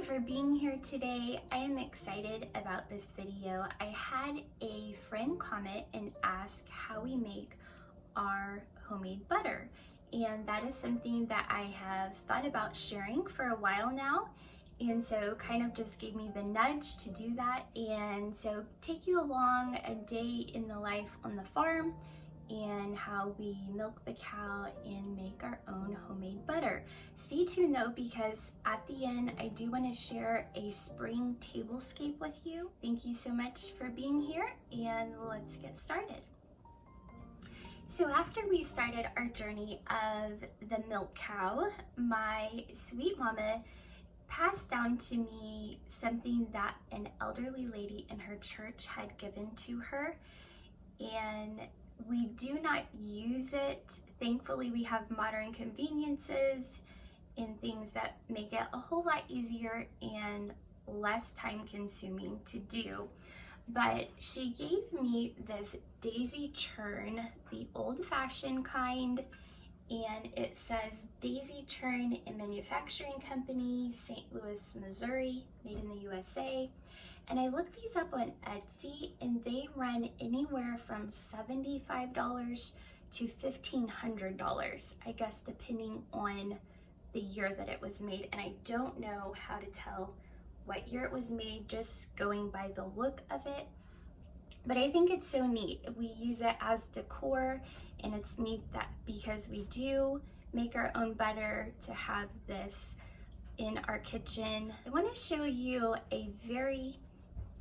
for being here today. I am excited about this video. I had a friend comment and ask how we make our homemade butter. And that is something that I have thought about sharing for a while now. And so kind of just gave me the nudge to do that. And so take you along a day in the life on the farm and how we milk the cow and make our own homemade butter. Stay tuned though, because at the end I do want to share a spring tablescape with you. Thank you so much for being here, and let's get started. So after we started our journey of the milk cow, my sweet mama passed down to me something that an elderly lady in her church had given to her, and we do not use it. Thankfully, we have modern conveniences and things that make it a whole lot easier and less time consuming to do. But she gave me this daisy churn, the old-fashioned kind, and it says Daisy Churn and Manufacturing Company, St. Louis, Missouri, made in the USA. And I looked these up on Etsy, and they run anywhere from $75 to $1,500, I guess, depending on the year that it was made. And I don't know how to tell what year it was made, just going by the look of it. But I think it's so neat. We use it as decor, and it's neat that because we do make our own butter, to have this in our kitchen. I want to show you a very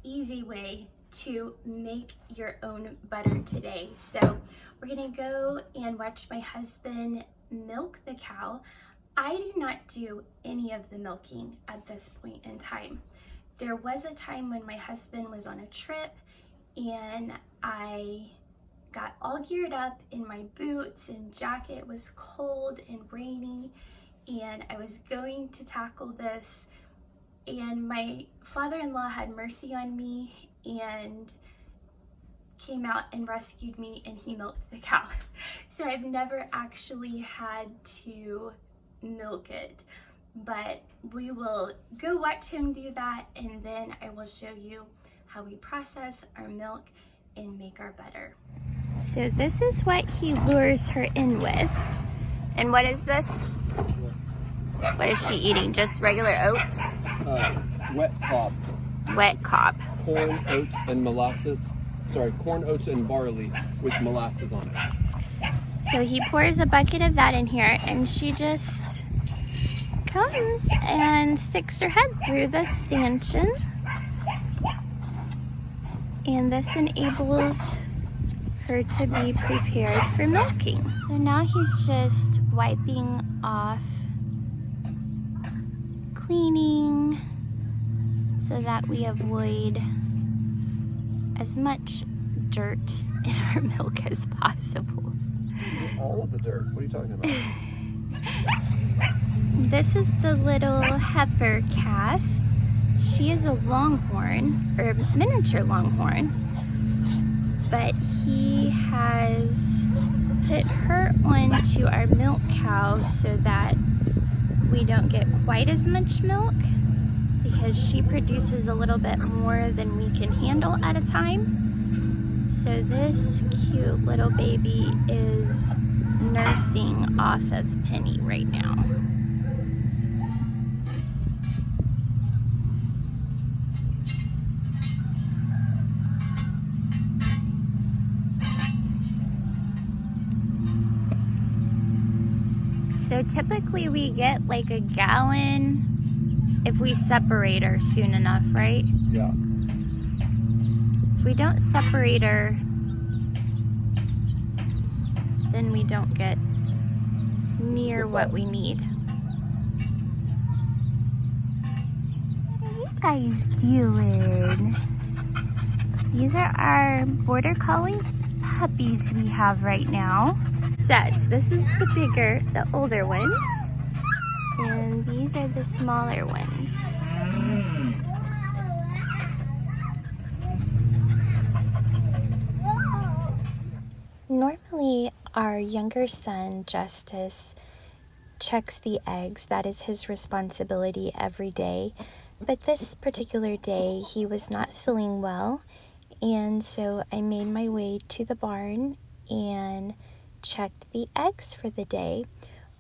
easy way to make your own butter today. So we're gonna go and watch my husband milk the cow. I do not do any of the milking at this point in time. There was a time when my husband was on a trip and I got all geared up in my boots and jacket. It was cold and rainy, and I was going to tackle this, and my father-in-law had mercy on me and came out and rescued me, and he milked the cow. So I've never actually had to milk it, but we will go watch him do that, and then I will show you how we process our milk and make our butter. So this is what he lures her in with. And what is this? What is she eating? Just regular oats? Wet cob. Wet cob. Corn, oats, and molasses. Sorry, corn, oats, and barley with molasses on it. So he pours a bucket of that in here, and she just comes and sticks her head through the stanchion. And this enables her to be prepared for milking. So now he's just wiping off, cleaning, so that we avoid as much dirt in our milk as possible. All of the dirt. What are you talking about? This is the little heifer calf. She is a longhorn, or miniature longhorn, but he has put her onto our milk cow so that we don't get quite as much milk, because she produces a little bit more than we can handle at a time. So this cute little baby is nursing off of Penny right now. So typically we get like a gallon if we separate her soon enough, right? Yeah. If we don't separate her, then we don't get near what we need. What are you guys doing? These are our border collie puppies we have right now. Sets. This is the bigger, the older ones, and these are the smaller ones. Normally, our younger son, Justice, checks the eggs. That is his responsibility every day. But this particular day, he was not feeling well, and so I made my way to the barn and checked the eggs for the day.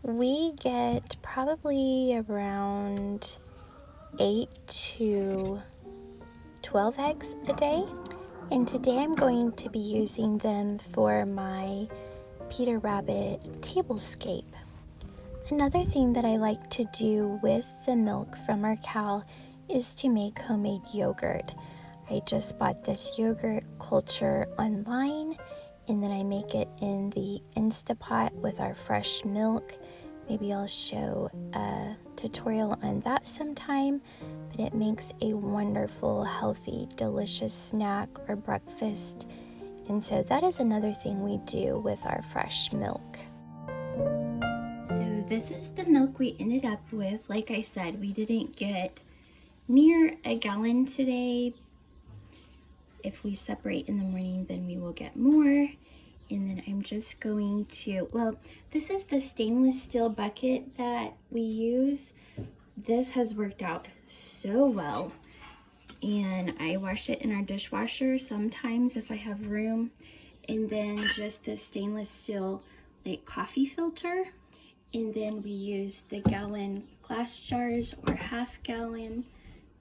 We get probably around 8 to 12 eggs a day, and today I'm going to be using them for my Peter Rabbit tablescape. Another thing that I like to do with the milk from our cow is to make homemade yogurt. I just bought this yogurt culture online, and then I make it in the Instapot with our fresh milk. Maybe I'll show a tutorial on that sometime, but it makes a wonderful, healthy, delicious snack or breakfast. And so that is another thing we do with our fresh milk. So this is the milk we ended up with. Like I said, we didn't get near a gallon today. If we separate in the morning, then we will get more. And then I'm just going to, well, this is the stainless steel bucket that we use. This has worked out so well. And I wash it in our dishwasher sometimes if I have room. And then just the stainless steel like coffee filter. And then we use the gallon glass jars or half gallon,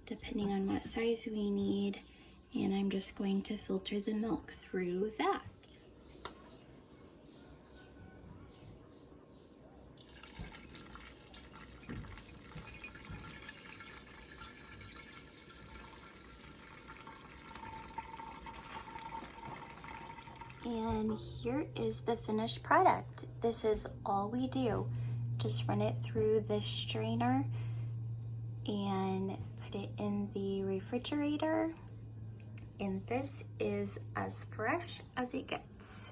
depending on what size we need. And I'm just going to filter the milk through that. And here is the finished product. This is all we do. Just run it through the strainer and put it in the refrigerator. And this is as fresh as it gets.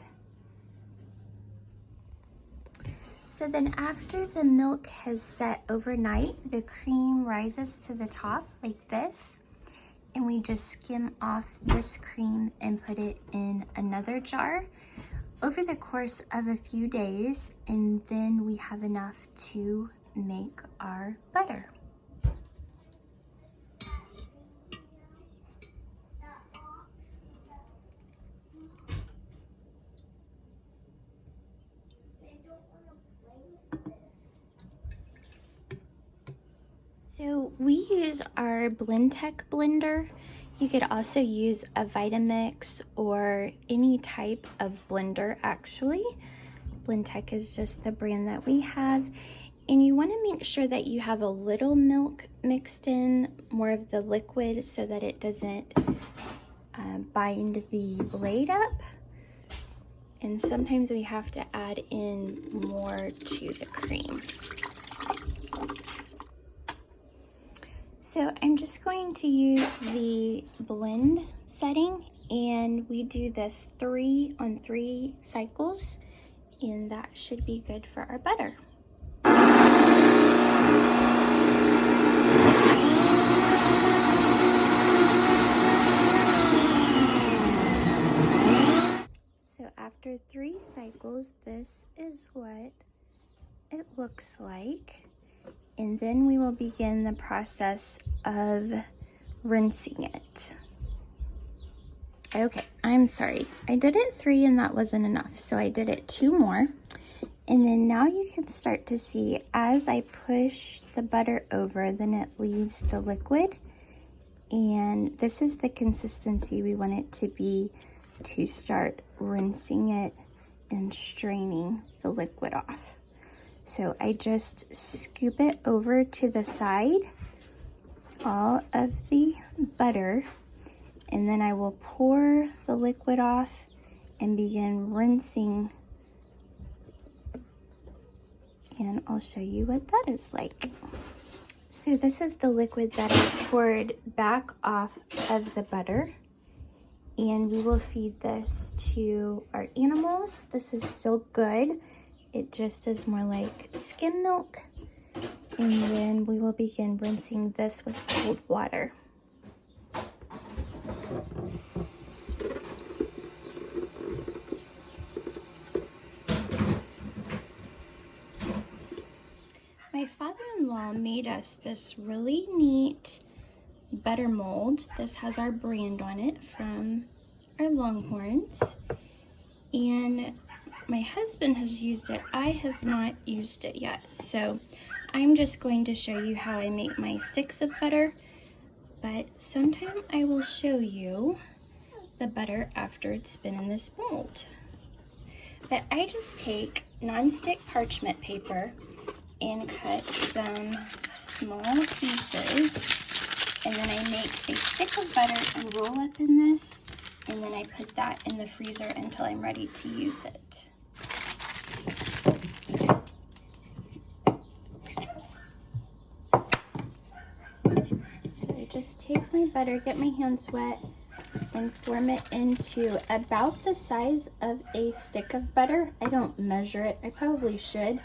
So then after the milk has set overnight, the cream rises to the top like this. And we just skim off this cream and put it in another jar over the course of a few days, and then we have enough to make our butter. So we use our Blendtec blender. You could also use a Vitamix or any type of blender actually. Blendtec is just the brand that we have. And you want to make sure that you have a little milk mixed in, more of the liquid, so that it doesn't bind the blade up. And sometimes we have to add in more to the cream. So I'm just going to use the blend setting, and we do this 3 on 3 cycles, and that should be good for our butter. So after 3 cycles, this is what it looks like. And then we will begin the process of rinsing it. Okay, I'm sorry. I did it 3 and that wasn't enough, so I did it 2 more. And then now you can start to see as I push the butter over, then it leaves the liquid. And this is the consistency we want it to be to start rinsing it and straining the liquid off. So I just scoop it over to the side, all of the butter, and then I will pour the liquid off and begin rinsing. And I'll show you what that is like. So this is the liquid that I poured back off of the butter. And we will feed this to our animals. This is still good. It just is more like skim milk. And then we will begin rinsing this with cold water. My father-in-law made us this really neat butter mold. This has our brand on it from our Longhorns. And my husband has used it. I have not used it yet. So I'm just going to show you how I make my sticks of butter. But sometime I will show you the butter after it's been in this mold. But I just take nonstick parchment paper and cut some small pieces, and then I make a stick of butter and roll up in this, and then I put that in the freezer until I'm ready to use it. So I just take my butter, get my hands wet, and form it into about the size of a stick of butter. I don't measure it, I probably should.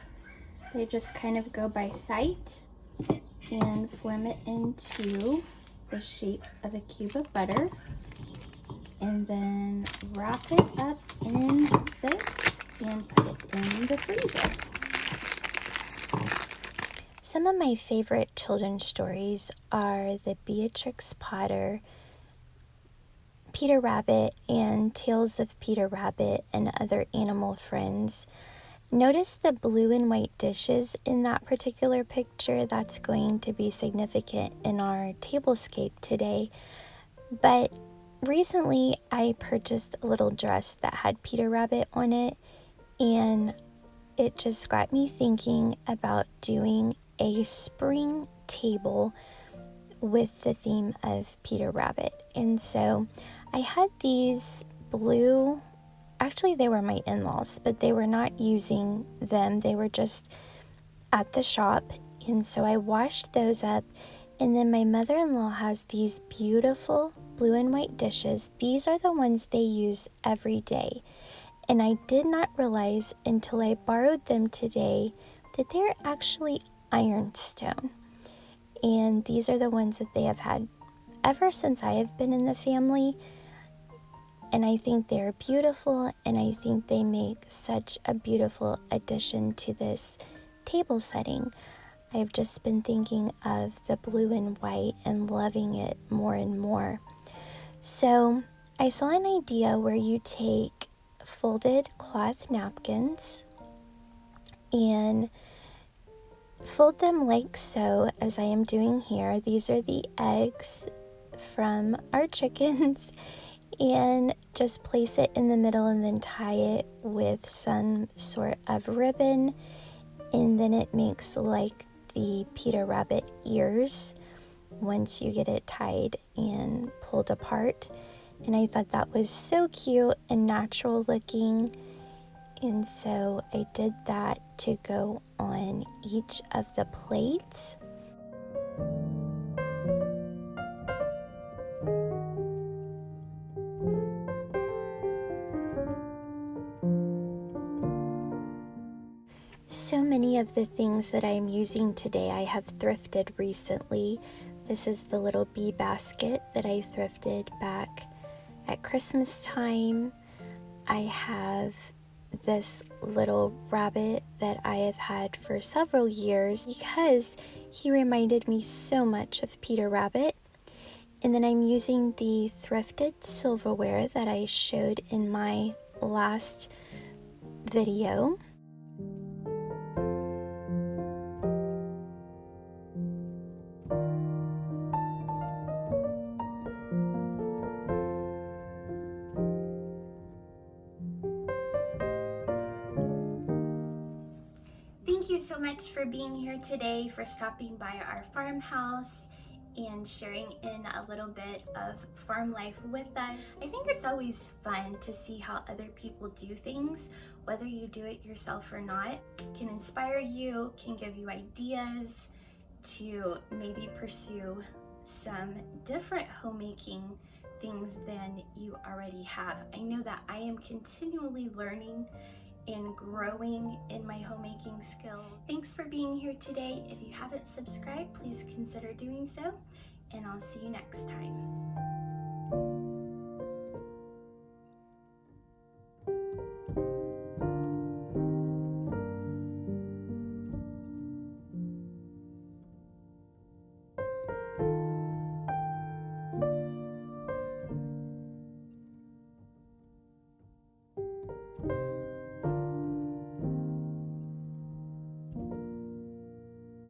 I just kind of go by sight and form it into the shape of a cube of butter, and then wrap it up in this and put it in the freezer. Some of my favorite children's stories are the Beatrix Potter, Peter Rabbit, and Tales of Peter Rabbit and Other Animal Friends. Notice the blue and white dishes in that particular picture. That's going to be significant in our tablescape today. But recently I purchased a little dress that had Peter Rabbit on it, and it just got me thinking about doing a spring table with the theme of Peter Rabbit. And so I had these blue, actually they were my in-laws, but they were not using them. They were just at the shop. And so I washed those up. And then my mother-in-law has these beautiful blue and white dishes. These are the ones they use every day. And I did not realize until I borrowed them today that they're actually ironstone. And these are the ones that they have had ever since I have been in the family. And I think they're beautiful, and I think they make such a beautiful addition to this table setting. I've just been thinking of the blue and white and loving it more and more. So I saw an idea where you take folded cloth napkins and fold them like so, as I am doing here. These are the eggs from our chickens. And just place it in the middle and then tie it with some sort of ribbon, and then it makes like the Peter Rabbit ears once you get it tied and pulled apart. And I thought that was so cute and natural looking, and so I did that to go on each of the plates. So many of the things that I'm using today I have thrifted recently. This is the little bee basket that I thrifted back at Christmas time. I have this little rabbit that I have had for several years because he reminded me so much of Peter Rabbit. And then I'm using the thrifted silverware that I showed in my last video. Thank you so much for being here today, for stopping by our farmhouse and sharing in a little bit of farm life with us. I think it's always fun to see how other people do things, whether you do it yourself or not. It can inspire you, can give you ideas to maybe pursue some different homemaking things than you already have. I know that I am continually learning and growing in my homemaking skills. Thanks for being here today. If you haven't subscribed, please consider doing so, and I'll see you next time.